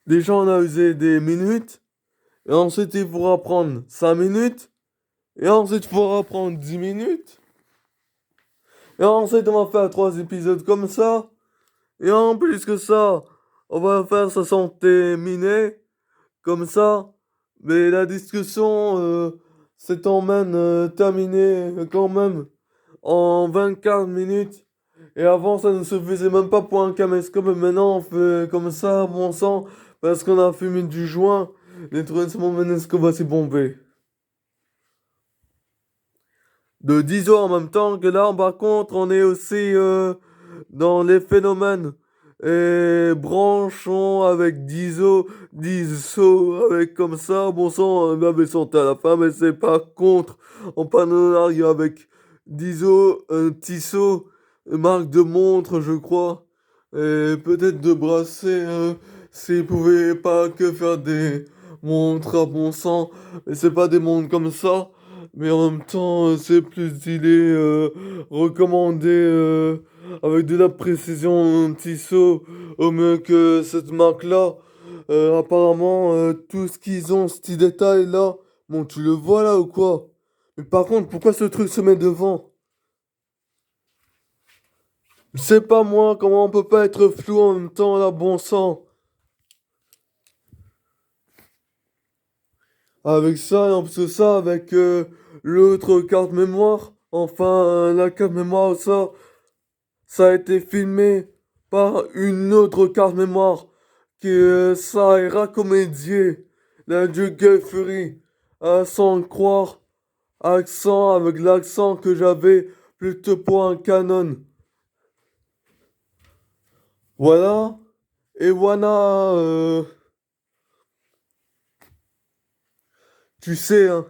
Déjà, on a usé des minutes. Et ensuite, il faudra prendre 5 minutes. Et ensuite, il faudra prendre 10 minutes. Et ensuite, on va faire 3 épisodes comme ça. Et en plus que ça, on va faire 60 minutes. Comme ça. Mais la discussion s'est en même terminée quand même en 24 minutes. Et avant, ça ne se faisait même pas pour un caméscope. Mais maintenant, on fait comme ça, bon sang, parce qu'on a fumé du joint. Les trucs, mon ménisque va s'y bomber. De 10 heures en même temps que là, par contre, on est aussi dans les phénomènes. Et branchons avec 10 avec comme ça, bon sang, un bébé santé à la fin, mais c'est pas contre, en partenariat avec 10 un Tissot, une marque de montre, je crois, et peut-être de bracelet, s'ils pouvaient pas que faire des montres à bon sang, mais c'est pas des montres comme ça. Mais en même temps, c'est plus stylé, recommandé avec de la précision Tissot au mieux que cette marque-là. Apparemment, tout ce qu'ils ont, ce petit détail-là, bon, tu le vois là ou quoi? Mais par contre, pourquoi ce truc se met devant? Je sais pas moi, comment on peut pas être flou en même temps là, bon sang. Avec ça, et en plus de ça, avec l'autre carte mémoire, enfin, la carte mémoire, ça a été filmé par une autre carte mémoire que ça ira comédier la Joker Fury sans le croire accent avec l'accent que j'avais plutôt pour un Canon. Voilà. Et voilà, tu sais, hein.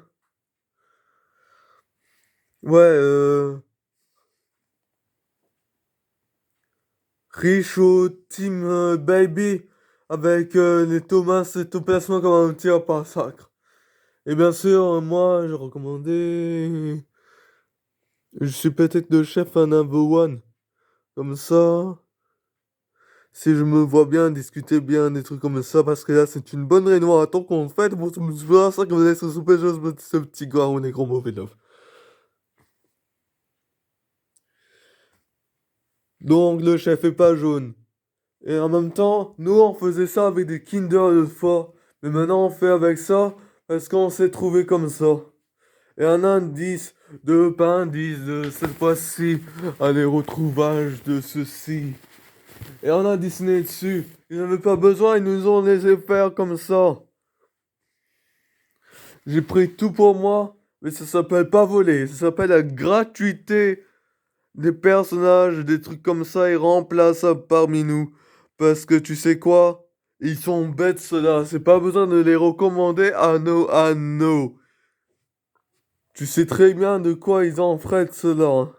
Ouais, Richo Team Baby avec les Thomas et tout placement comme un tir par sacre. Et bien sûr, moi, je recommandais. Je suis peut-être le chef à number one. Comme ça, si je me vois bien discuter bien des trucs comme ça, parce que là, c'est une bonne réunion à temps qu'on fait pour se voir ça que vous allez se souper juste ce petit gars, on est gros mauvais love. Donc, le chef est pas jaune. Et en même temps, nous, on faisait ça avec des Kinder l'autre fois. Mais maintenant, on fait avec ça parce qu'on s'est trouvé comme ça. Et un indice, deux pas indice de cette fois-ci, à les retrouvages de ceci. Et on a dessiné dessus. Ils n'avaient pas besoin, ils nous ont laissé faire comme ça. J'ai pris tout pour moi, mais ça s'appelle pas voler, ça s'appelle la gratuité des personnages, des trucs comme ça irremplaçables parmi nous. Parce que tu sais quoi? Ils sont bêtes ceux-là, c'est pas besoin de les recommander à nos. Tu sais très bien de quoi ils en feraient ceux-là, hein.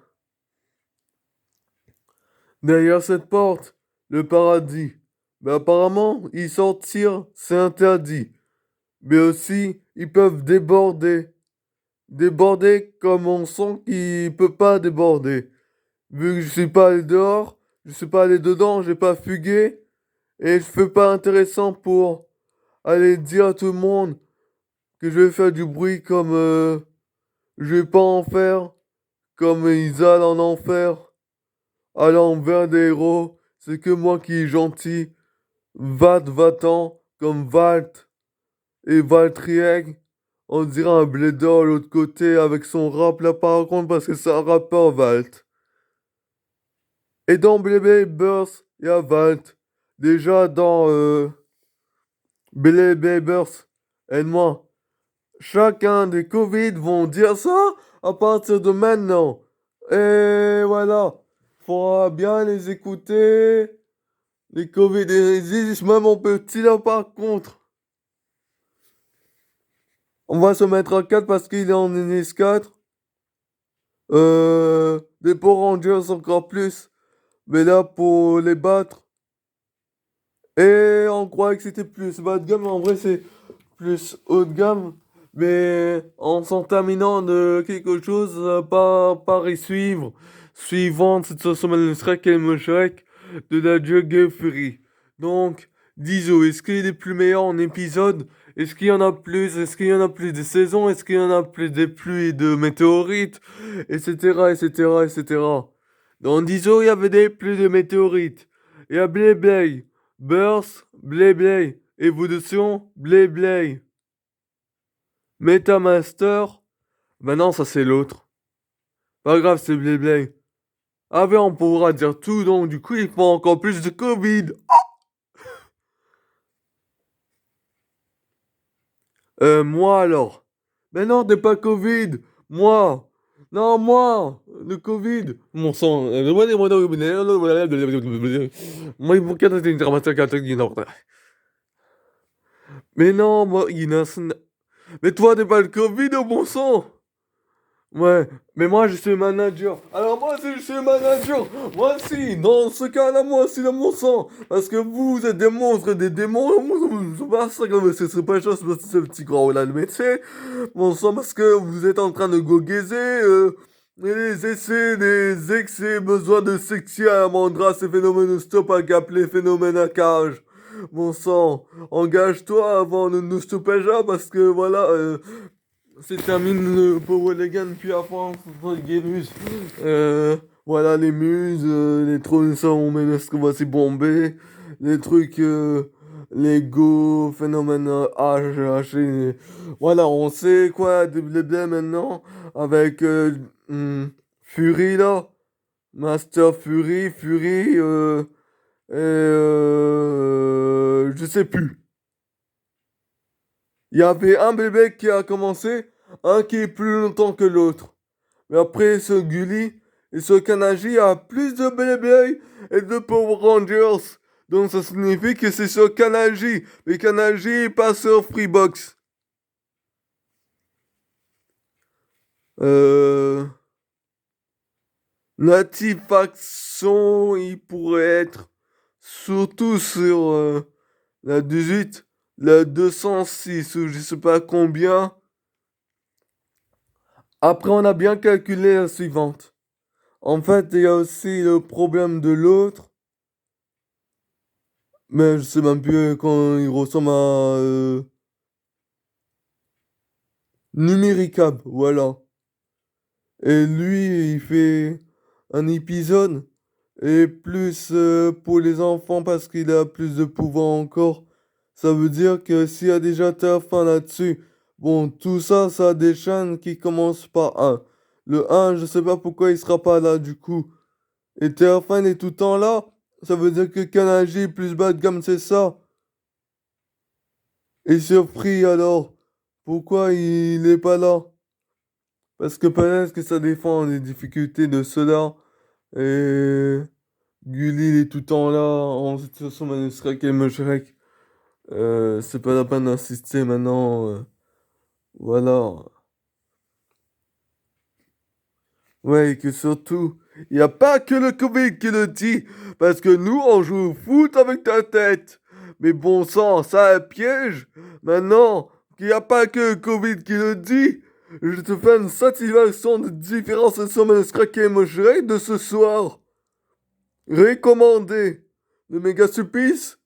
Derrière cette porte, le paradis. Mais apparemment, y sortir, c'est interdit. Mais aussi, ils peuvent déborder. Déborder comme on sent qu'il peut pas déborder. Vu que je suis pas allé dehors, je suis pas allé dedans, j'ai pas fugué. Et je fais pas intéressant pour aller dire à tout le monde que je vais faire du bruit comme je vais pas en faire. Comme ils allent en enfer. Allant vers des héros. C'est que moi qui est gentil. Va-t'en comme Valt et Valtrieg. On dirait un blédard de l'autre côté avec son rap là par contre parce que c'est un rappeur Valt. Et dans Baby Burst, il y a Valt. Déjà dans Baby Burst et moi, chacun des Covid vont dire ça à partir de maintenant. Et voilà, faudra bien les écouter. Les Covid ils disent même mon petit là par contre. On va se mettre à 4 parce qu'il est en NS4. Des Power Rangers encore plus. Mais là, pour les battre. Et on croyait que c'était plus bas de gamme, mais en vrai, c'est plus haut de gamme. Mais en s'en terminant de quelque chose, par y suivre. Suivante cette semaine, le Shrek et le Shrek de la Juggle Fury. Donc, d'ISO, est-ce qu'il est plus meilleur en épisode? Est-ce qu'il y en a plus? Est-ce qu'il y en a plus de saisons? Est-ce qu'il y en a plus des pluies de météorites? Etc, etc, etc. Dans d'ISO, il y avait des pluies de météorites. Il y a Blé Blé, Burst, Blé Blé, Évolution, Blé Blé. Metamaster, maintenant ça c'est l'autre. Pas grave, c'est Blé Blé. Ah ben on pourra dire tout, donc du coup il faut encore plus de Covid. Moi alors. Mais non, t'es pas Covid. Moi. Non, moi. Le Covid. Mon sang. Moi, il faut qu'il y ait une dramatique catholique. Mais non, moi, il y a mais toi, t'es pas le Covid, oh bon sang. Ouais, mais moi je suis manager. Alors moi aussi je suis manager. Moi aussi, dans ce cas-là, moi aussi dans mon sang. Parce que vous êtes des monstres, des démons. C'est pas ça que c'est pas chose, c'est ce petit gros là le métier. Mon sang, parce que vous êtes en train de goguaiser. Les essais, les excès, besoin de sexy à mandra, ces phénomènes stop à appeler phénomène à cage. Mon sang, engage-toi avant de nous stopper déjà parce que voilà. C'est termine le Power Legan, puis après on se les muses. Voilà les muses, les trônes sont menaces que voici bombés, les trucs, les go, phénomène H, voilà, on sait quoi de blabla maintenant, avec Fury là, Master Fury, je sais plus. Il y avait un bébé qui a commencé, un qui est plus longtemps que l'autre. Mais après, ce Gully et ce Kanagi a plus de bébés et de Power Rangers. Donc ça signifie que c'est sur Kanagi. Mais Kanagi est pas sur Freebox. Euh... Natifaxon, il pourrait être surtout sur la 18, la 206 ou je sais pas combien. Après, on a bien calculé la suivante. En fait, il y a aussi le problème de l'autre. Mais je sais même plus quand il ressemble à Numéricable, voilà. Et lui, il fait un épisode. Et plus pour les enfants parce qu'il a plus de pouvoir encore. Ça veut dire que s'il y a déjà TF1 là-dessus, bon, tout ça, ça a des chaînes qui commencent par un. Le un, je sais pas pourquoi il sera pas là du coup. Et TF1 est tout le temps là. Ça veut dire que Canal J plus bas de gamme, c'est ça. Et sur Free alors, pourquoi il est pas là? Parce que peut-être que ça défend les difficultés de ceux-là. Et Gulli il est tout le temps là en situation manuscrite et Moshrek. C'est pas la peine d'insister maintenant. Voilà. Ouais, et que surtout, il n'y a pas que le Covid qui le dit. Parce que nous, on joue au foot avec ta tête. Mais bon sang, ça un piège. Maintenant, qu'il n'y a pas que le Covid qui le dit. Je te fais une satisfaction de différenciation manuscrite et Moshrek de ce soir. Recommandé. Le méga supplice.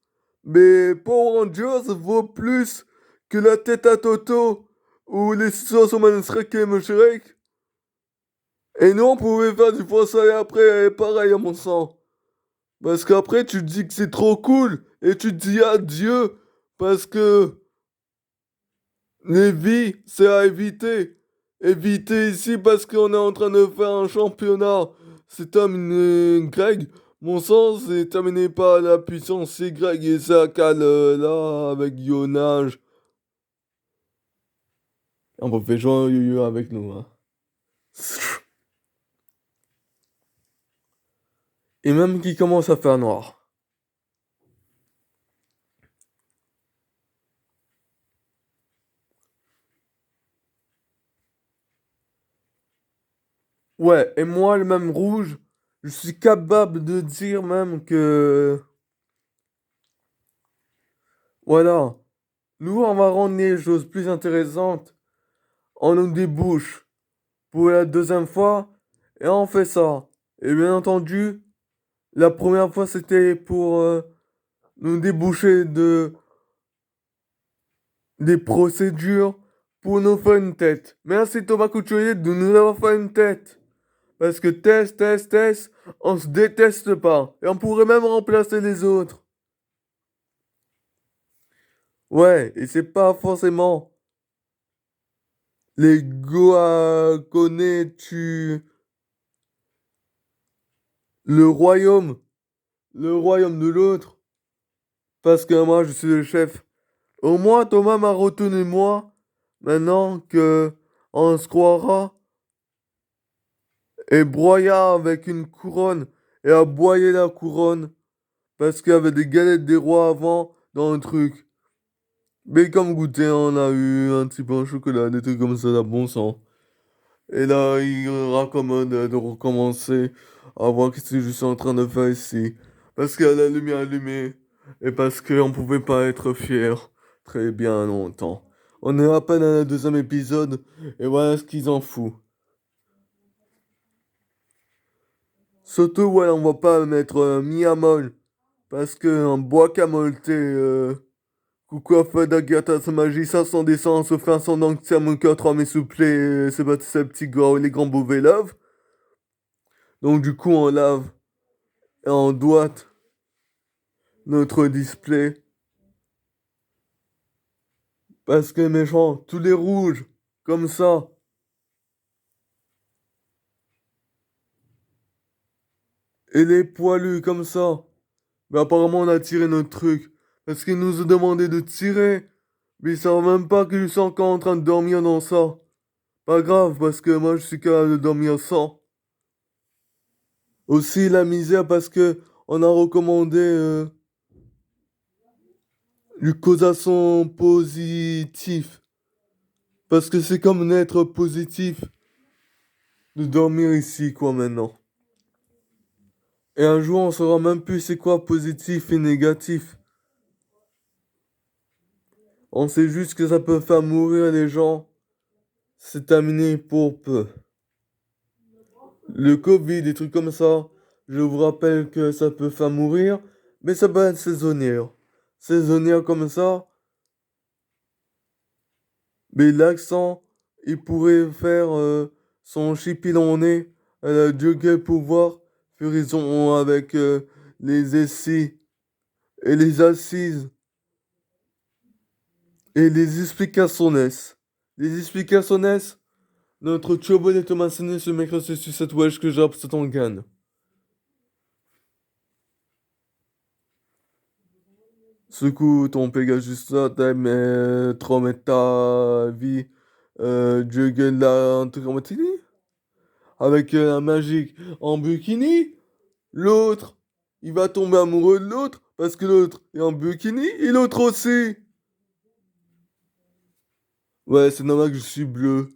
Mais Power Rangers vaut plus que la tête à Toto ou les situations manuscrites et Moshrek. Et nous, on pouvait faire du français après, pareil à mon sens. Parce qu'après, tu te dis que c'est trop cool. Et tu te dis adieu. Parce que les vies, c'est à éviter. Éviter ici parce qu'on est en train de faire un championnat. C'est terminé, Greg. Mon sens, c'est terminé par la puissance c'est Greg et ça cale là avec Yonage. On peut faire jouer un yo-yo avec nous, hein. Et même qui commence à faire noir. Ouais, et moi, le même rouge, je suis capable de dire même que... Voilà, nous, on va rendre les choses plus intéressantes. On nous débouche pour la deuxième fois, et on fait ça. Et bien entendu, la première fois, c'était pour nous déboucher des procédures pour nous faire une tête. Merci Thomas Couturier de nous avoir fait une tête. Parce que test, on se déteste pas. Et on pourrait même remplacer les autres. Ouais, et c'est pas forcément les Goa connais-tu le royaume, le royaume de l'autre. Parce que moi, je suis le chef. Au moins, Thomas m'a retenu moi. Maintenant que on se croira et broya avec une couronne et aboyer la couronne. Parce qu'il y avait des galettes des rois avant dans le truc. Mais comme goûter, on a eu un petit pain au chocolat, des trucs comme ça, là, bon sang. Et là, il raccommode de recommencer à voir ce que je suis en train de faire ici. Parce qu'il y a la lumière allumée. Et parce qu'on pouvait pas être fier très bien longtemps. On est à peine à la deuxième épisode. Et voilà ce qu'ils en foutent. Surtout, ouais, on va pas mettre Miamol. Parce qu'un bois camolté, coucou à Fed Agatha, sa magie, ça sans descend, se fait un son que c'est mon cœur, 3 mes souplés, c'est pas ces petits gars, les grands mauvais lave. Donc du coup, on lave et on doite notre display. Parce que méchant, tous les rouges, comme ça. Et les poilus, comme ça. Mais apparemment, on a tiré notre truc. Parce qu'ils nous ont demandé de tirer. Mais ils savent même pas que je suis encore en train de dormir dans ça. Pas grave, parce que moi, je suis capable de dormir sans. Aussi, la misère, parce que on a recommandé du causason positif. Parce que c'est comme être positif de dormir ici, quoi, maintenant. Et un jour, on saura même plus c'est quoi positif et négatif. On sait juste que ça peut faire mourir les gens. C'est terminé pour peu. Le Covid, des trucs comme ça, je vous rappelle que ça peut faire mourir, mais ça peut être saisonnière. Saisonnière comme ça, mais l'accent, il pourrait faire son chipilonné à la Dieu quel pouvoir, furison avec les essais et les assises et les explications. Les explications, notre Chobol et Thomas ce mercredi sur cette wesh que j'ai c'est en gagne. Secoue ton Pegasus là, t'aimes trop mettre ta vie, Juggle là, un truc en matini? Avec un magique en bikini? L'autre, il va tomber amoureux de l'autre parce que l'autre est en bikini et l'autre aussi. Ouais, c'est normal que je suis bleu.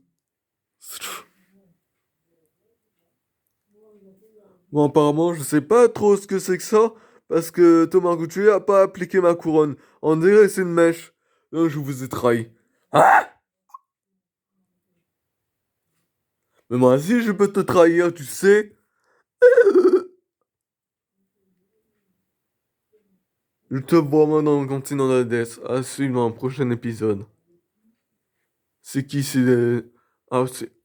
Bon, apparemment, je sais pas trop ce que c'est que ça parce que Thomas Couturier a pas appliqué ma couronne. On dirait que c'est une mèche. Donc, je vous ai trahi. Ah! Mais moi aussi, je peux te trahir, tu sais. Je te vois moi dans le continent d'Hadès. À suivre dans un prochain épisode. C'est qui, c'est... Ah, c'est...